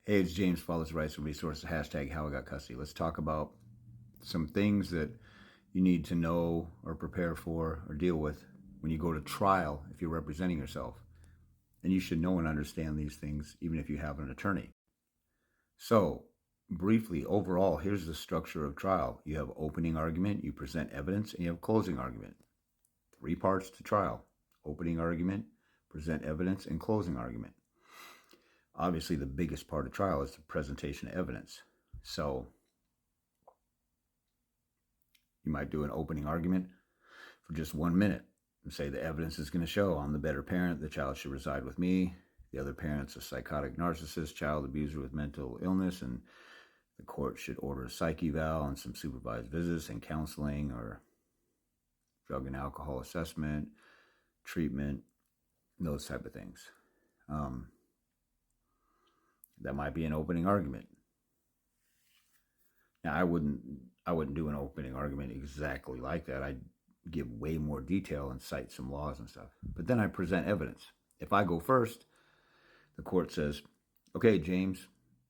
Hey, it's James, Father's Rights and Resources, hashtag How I Got Custody. Let's talk about some things that you need to know or prepare for or deal with when you go to trial if you're representing yourself. And you should know and understand these things even if you have an attorney. So, briefly, overall, here's the structure of trial. You have opening argument, you present evidence, and you have closing argument. 3 parts to trial: opening argument, present evidence, and closing argument. Obviously, the biggest part of trial is the presentation of evidence. So you might do an opening argument for just 1 minute and say the evidence is going to show I'm the better parent, the child should reside with me, the other parent's a psychotic narcissist, child abuser with mental illness, and the court should order a psych eval and some supervised visits and counseling or drug and alcohol assessment, treatment, those type of things. That might be an opening argument. Now, I wouldn't do an opening argument exactly like that. I'd give way more detail and cite some laws and stuff. But then I present evidence. If I go first, the court says, okay, James,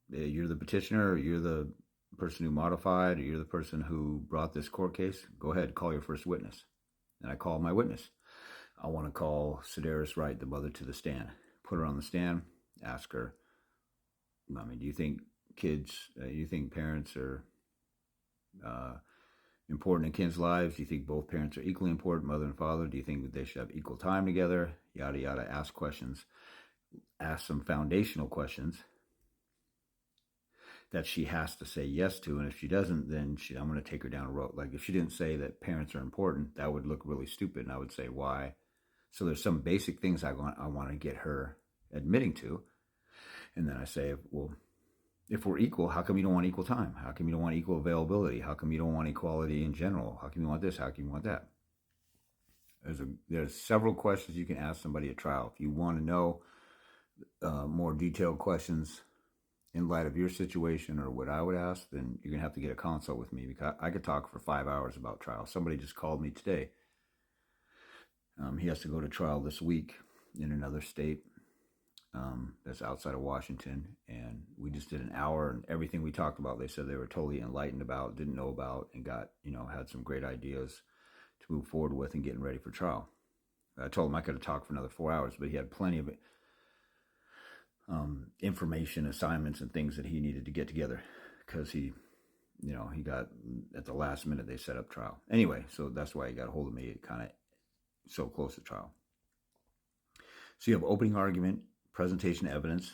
you're the petitioner, or you're the person who modified, or you're the person who brought this court case. Go ahead, call your first witness. And I call my witness. I want to call Sedaris Wright, the mother, to the stand. Put her on the stand, ask her, do you think parents are important in kids' lives? Do you think both parents are equally important, mother and father? Do you think that they should have equal time together? Yada, yada. Ask questions. Ask some foundational questions that she has to say yes to. And if she doesn't, then I'm going to take her down a road. Like if she didn't say that parents are important, that would look really stupid. And I would say, why? So there's some basic things I want to get her admitting to. And then I say, well, if we're equal, how come you don't want equal time? How come you don't want equal availability? How come you don't want equality in general? How come you want this? How come you want that? There's several questions you can ask somebody at trial. If you want to know more detailed questions in light of your situation or what I would ask, then you're going to have to get a consult with me, because I could talk for 5 hours about trial. Somebody just called me today. He has to go to trial this week in another state. That's outside of Washington, and we just did an hour, and everything we talked about, they said they were totally enlightened about, didn't know about, and got, had some great ideas to move forward with and getting ready for trial. I told him I could have talked for another 4 hours, but he had plenty of information, assignments, and things that he needed to get together, because he got, at the last minute, they set up trial. Anyway, so that's why he got a hold of me, kind of so close to trial. So you have opening argument, presentation evidence.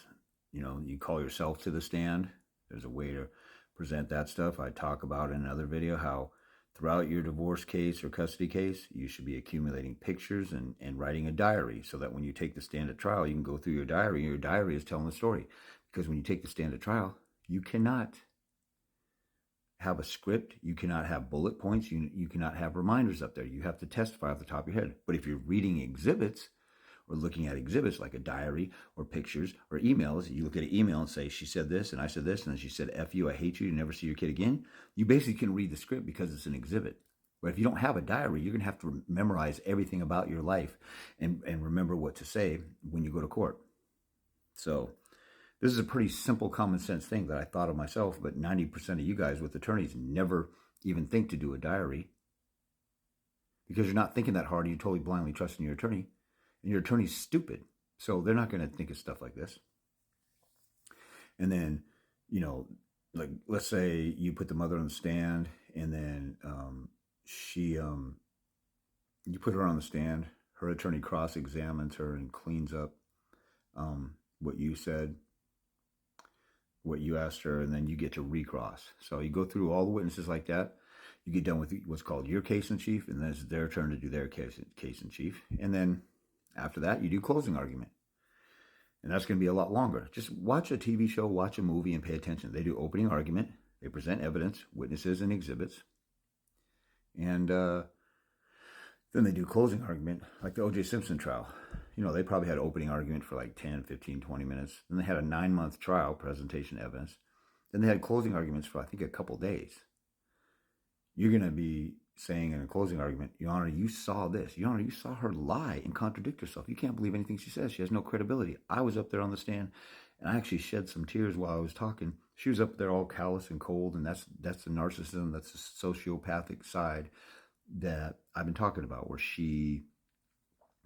You call yourself to the stand. There's a way to present that stuff. I talk about in another video how throughout your divorce case or custody case, you should be accumulating pictures and writing a diary, so that when you take the stand at trial, you can go through your diary, and your diary is telling the story. Because when you take the stand at trial, you cannot have a script, you cannot have bullet points, you cannot have reminders up there. You have to testify off the top of your head. But if you're reading exhibits, or looking at exhibits like a diary or pictures or emails, you look at an email and say, she said this and I said this, and then she said, F you, I hate you, you never see your kid again. You basically can read the script because it's an exhibit. But if you don't have a diary, you're going to have to memorize everything about your life and remember what to say when you go to court. So this is a pretty simple common sense thing that I thought of myself, but 90% of you guys with attorneys never even think to do a diary, because you're not thinking that hard. You're totally blindly trusting your attorney. And your attorney's stupid, so they're not going to think of stuff like this. And then, like, let's say you put the mother on the stand, and then you put her on the stand. Her attorney cross-examines her and cleans up what you said, what you asked her, and then you get to recross. So you go through all the witnesses like that. You get done with what's called your case in chief, and then it's their turn to do their case in chief. And then after that, you do closing argument. And that's going to be a lot longer. Just watch a TV show, watch a movie, and pay attention. They do opening argument. They present evidence, witnesses, and exhibits. And then they do closing argument, like the O.J. Simpson trial. They probably had opening argument for like 10, 15, 20 minutes. Then they had a 9-month trial, presentation evidence. Then they had closing arguments for, I think, a couple days. You're going to be saying in a closing argument, Your Honor, you saw this. Your Honor, you saw her lie and contradict herself. You can't believe anything she says. She has no credibility. I was up there on the stand, And I actually shed some tears while I was talking. She was up there all callous and cold, and that's the narcissism, that's the sociopathic side that I've been talking about, where she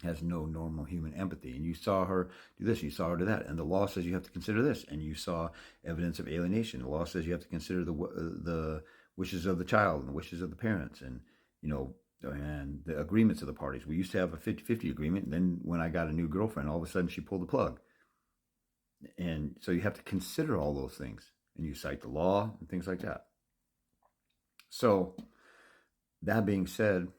has no normal human empathy. And you saw her do this, and you saw her do that, and the law says you have to consider this, and you saw evidence of alienation. The law says you have to consider the wishes of the child and the wishes of the parents, and and the agreements of the parties. We used to have a 50-50 agreement, and then when I got a new girlfriend, all of a sudden she pulled the plug. And so you have to consider all those things, and you cite the law and things like that. So that being said,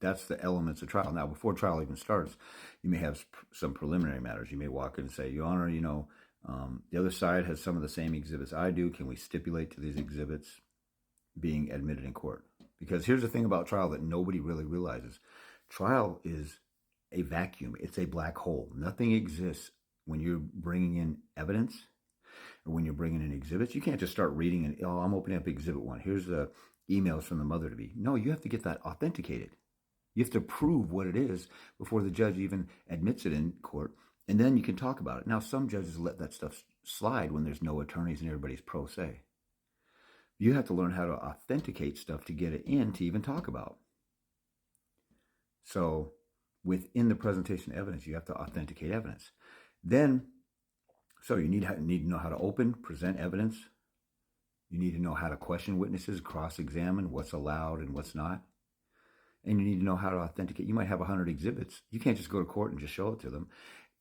that's the elements of trial. Now, before trial even starts, you may have some preliminary matters. You may walk in and say, Your Honor, the other side has some of the same exhibits I do. Can we stipulate to these exhibits being admitted in court? Because here's the thing about trial that nobody really realizes. Trial is a vacuum. It's a black hole. Nothing exists when you're bringing in evidence or when you're bringing in exhibits. You can't just start reading and, I'm opening up exhibit 1. Here's the emails from the mother-to-be. No, you have to get that authenticated. You have to prove what it is before the judge even admits it in court, and then you can talk about it. Now, some judges let that stuff slide when there's no attorneys and everybody's pro se. You have to learn how to authenticate stuff to get it in to even talk about. So within the presentation of evidence, you have to authenticate evidence. Then, so you need to know how to open, present evidence. You need to know how to question witnesses, cross-examine what's allowed and what's not. And you need to know how to authenticate. You might have 100 exhibits. You can't just go to court and just show it to them.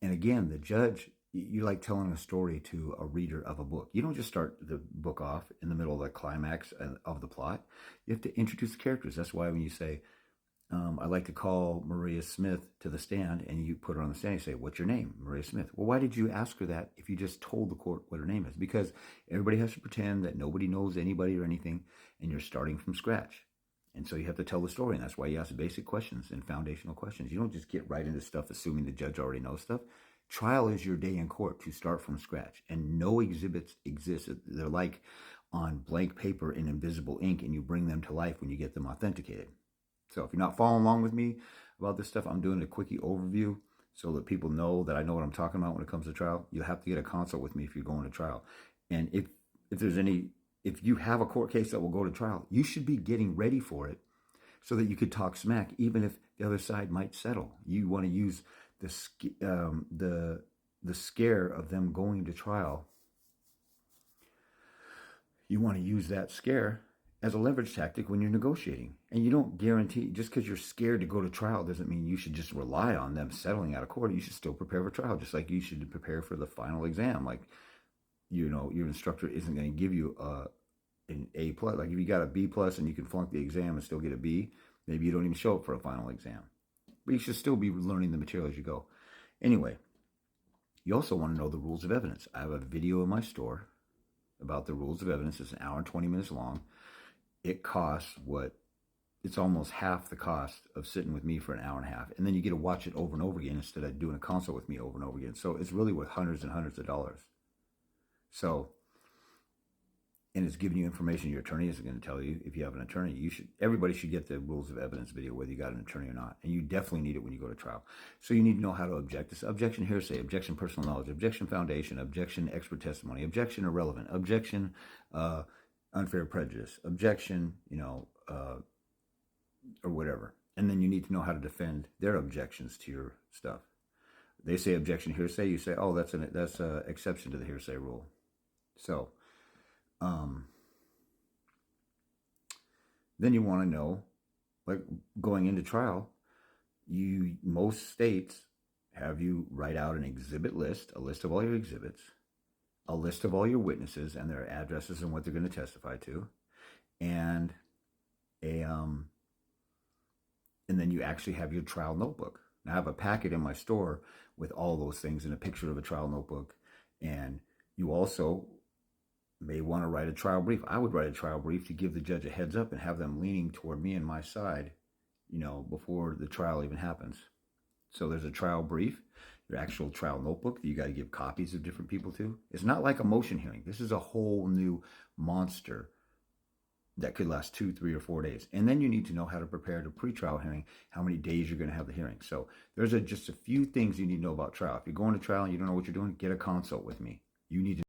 And again, the judge, you're like telling a story to a reader of a book. You don't just start the book off in the middle of the climax of the plot. You have to introduce the characters. That's why when you say, I'd like to call Maria Smith to the stand, and you put her on the stand, you say, what's your name? Maria Smith. Well, why did you ask her that if you just told the court what her name is? Because everybody has to pretend that nobody knows anybody or anything, and you're starting from scratch. And so you have to tell the story, and that's why you ask basic questions and foundational questions. You don't just get right into stuff assuming the judge already knows stuff. Trial is your day in court to start from scratch, and no exhibits exist. They're like on blank paper in invisible ink, and you bring them to life when you get them authenticated. So if you're not following along with me about this stuff, I'm doing a quickie overview so that people know that I know what I'm talking about when it comes to trial. You'll have to get a consult with me if you're going to trial. And if you have a court case that will go to trial, you should be getting ready for it so that you could talk smack, even if the other side might settle. You want to use the scare of them going to trial. You want to use that scare as a leverage tactic when you're negotiating. And you don't guarantee, just because you're scared to go to trial doesn't mean you should just rely on them settling out of court. You should still prepare for trial, just like you should prepare for the final exam. Like, your instructor isn't going to give you an A+. Like if you got a B+ and you can flunk the exam and still get a B, maybe you don't even show up for a final exam. But you should still be learning the material as you go. Anyway, you also want to know the rules of evidence. I have a video in my store about the rules of evidence. It's an hour and 20 minutes long. It costs it's almost half the cost of sitting with me for an hour and a half. And then you get to watch it over and over again instead of doing a consult with me over and over again. So it's really worth hundreds and hundreds of dollars. So, and it's giving you information your attorney isn't going to tell you. If you have an attorney, everybody should get the rules of evidence video, whether you got an attorney or not. And you definitely need it when you go to trial. So you need to know how to object. This objection hearsay, objection personal knowledge, objection foundation, objection expert testimony, objection irrelevant, objection unfair prejudice, objection, or whatever. And then you need to know how to defend their objections to your stuff. They say objection hearsay, you say, oh, that's an exception to the hearsay rule. So, then you want to know, like going into trial, most states have you write out an exhibit list, a list of all your exhibits, a list of all your witnesses and their addresses and what they're going to testify to, and and then you actually have your trial notebook. Now I have a packet in my store with all those things and a picture of a trial notebook, and you also may want to write a trial brief. I would write a trial brief to give the judge a heads up and have them leaning toward me and my side, before the trial even happens. So there's a trial brief, your actual trial notebook that you got to give copies of different people to. It's not like a motion hearing. This is a whole new monster that could last 2, 3, or 4 days. And then you need to know how to prepare to pre-trial hearing, how many days you're going to have the hearing. So there's just a few things you need to know about trial. If you're going to trial and you don't know what you're doing, get a consult with me. You need to